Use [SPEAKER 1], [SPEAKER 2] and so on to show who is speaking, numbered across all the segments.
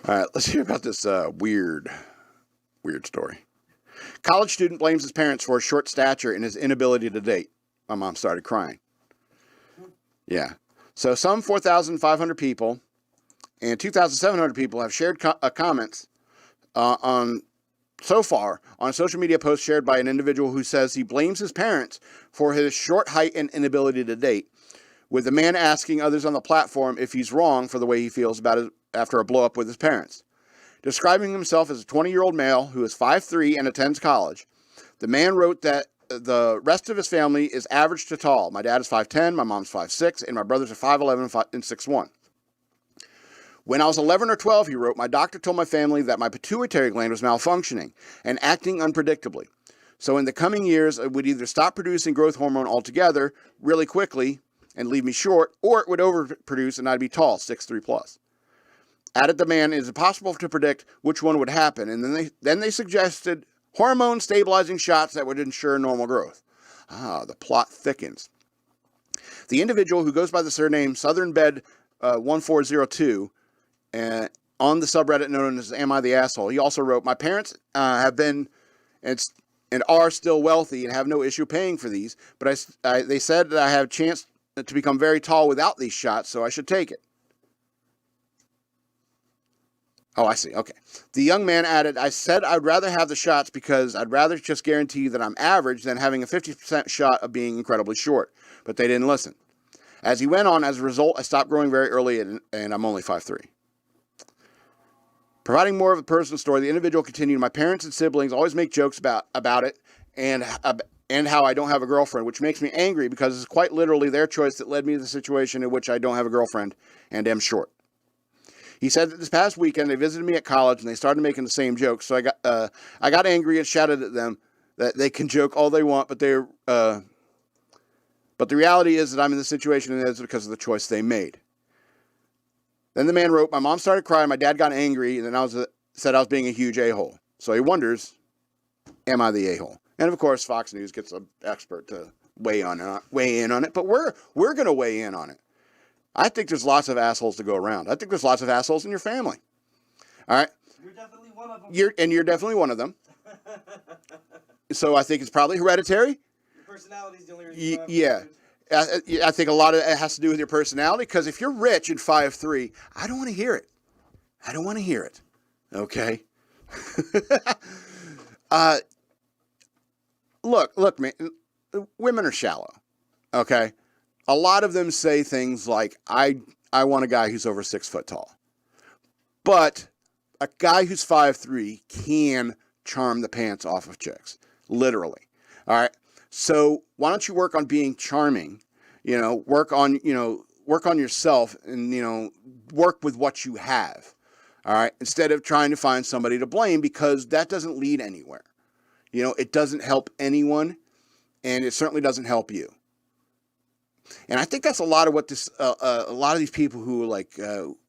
[SPEAKER 1] All right, let's hear about this weird story. College student blames his parents for his short stature and his inability to date. My mom started crying. Yeah. So some 4,500 people and 2,700 people have shared comments so far on a social media post shared by an individual who says he blames his parents for his short height and inability to date, with the man asking others on the platform if he's wrong for the way he feels about it after a blow-up with his parents. Describing himself as a 20-year-old male who is 5'3" and attends college, the man wrote that the rest of his family is average to tall. My dad is 5'10", my mom's 5'6", and my brothers are 5'11" and 6'1". When I was 11 or 12, he wrote, my doctor told my family that my pituitary gland was malfunctioning and acting unpredictably. So in the coming years, it would either stop producing growth hormone altogether really quickly and leave me short, or it would overproduce and I'd be tall, 6'3 plus. Added the man, is it possible to predict which one would happen? And then they suggested hormone stabilizing shots that would ensure normal growth. The plot thickens. The individual, who goes by the surname Southern Bed 1402, on the subreddit known as Am I the Asshole, he also wrote, my parents have been and are still wealthy and have no issue paying for these, but they said that I have a chance to become very tall without these shots, so I should take it. Oh, I see. Okay. The young man added, I said I'd rather have the shots because I'd rather just guarantee that I'm average than having a 50% shot of being incredibly short. But they didn't listen. As he went on, as a result, I stopped growing very early and I'm only 5'3". Providing more of a personal story, the individual continued, my parents and siblings always make jokes about it and how I don't have a girlfriend, which makes me angry because it's quite literally their choice that led me to the situation in which I don't have a girlfriend and am short. He said that this past weekend they visited me at college and they started making the same jokes. So I got angry and shouted at them that they can joke all they want, but the reality is that I'm in this situation and it's because of the choice they made. Then the man wrote, my mom started crying, my dad got angry, and then said I was being a huge a-hole. So he wonders, am I the a-hole? And of course, Fox News gets an expert to weigh in on it, but we're going to weigh in on it. I think there's lots of assholes to go around. I think there's lots of assholes in your family. All right? You're definitely one of them. You're definitely one of them. So I think it's probably hereditary.
[SPEAKER 2] Your personality is the only reason.
[SPEAKER 1] Yeah. I think a lot of it has to do with your personality, because if you're rich and 5'3", I don't want to hear it. I don't want to hear it. Okay? Look, man, women are shallow. Okay? A lot of them say things like, I want a guy who's over 6 foot tall. But a guy who's 5'3" can charm the pants off of chicks. Literally. All right. So why don't you work on being charming? Work on yourself and, work with what you have. All right. Instead of trying to find somebody to blame, because that doesn't lead anywhere. It doesn't help anyone, and it certainly doesn't help you. And I think that's a lot of what a lot of these people who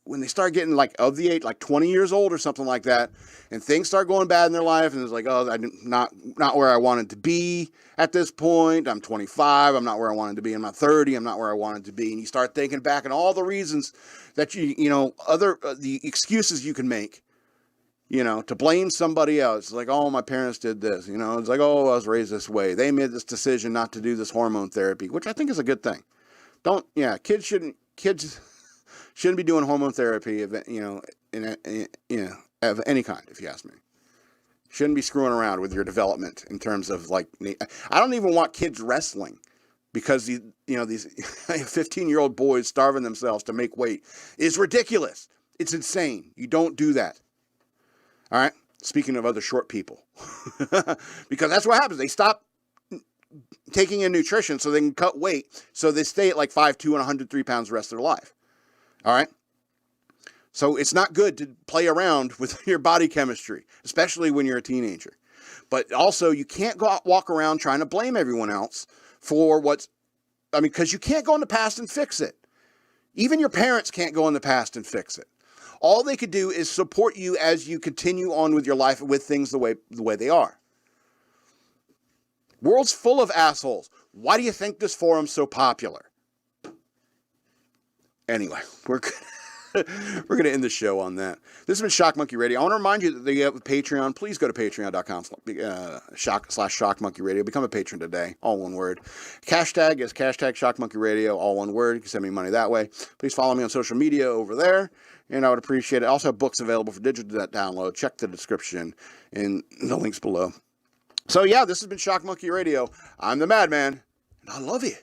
[SPEAKER 1] when they start getting of the age, 20 years old or something like that, and things start going bad in their life, and it's like, oh, I'm not where I wanted to be at this point. I'm 25. I'm not where I wanted to be. I'm not 30. I'm not where I wanted to be. And you start thinking back and all the reasons that the excuses you can make, to blame somebody else. It's like, oh, my parents did this. It's like, oh, I was raised this way. They made this decision not to do this hormone therapy, which I think is a good thing. Kids shouldn't be doing hormone therapy of any kind, if you ask me. Shouldn't be screwing around with your development in terms of I don't even want kids wrestling, because these 15-year-old boys starving themselves to make weight is ridiculous. It's insane. You don't do that. All right. Speaking of other short people, because that's what happens. They stop taking in nutrition so they can cut weight. So they stay at 5'2" and 103 pounds the rest of their life. All right. So it's not good to play around with your body chemistry, especially when you're a teenager. But also, you can't walk around trying to blame everyone else for because you can't go in the past and fix it. Even your parents can't go in the past and fix it. All they could do is support you as you continue on with your life with things the way they are. World's full of assholes. Why do you think this forum's so popular? Anyway, we're good. We're going to end the show on that. This has been Shock Monkey Radio. I want to remind you that you have a Patreon. Please go to patreon.com/shockmonkeyradio. Become a patron today. All one word. Hashtag is hashtag Shock Monkey Radio. All one word. You can send me money that way. Please follow me on social media over there. And I would appreciate it. I also have books available for digital download. Check the description and the links below. So yeah, this has been Shock Monkey Radio. I'm the Madman, and I love you.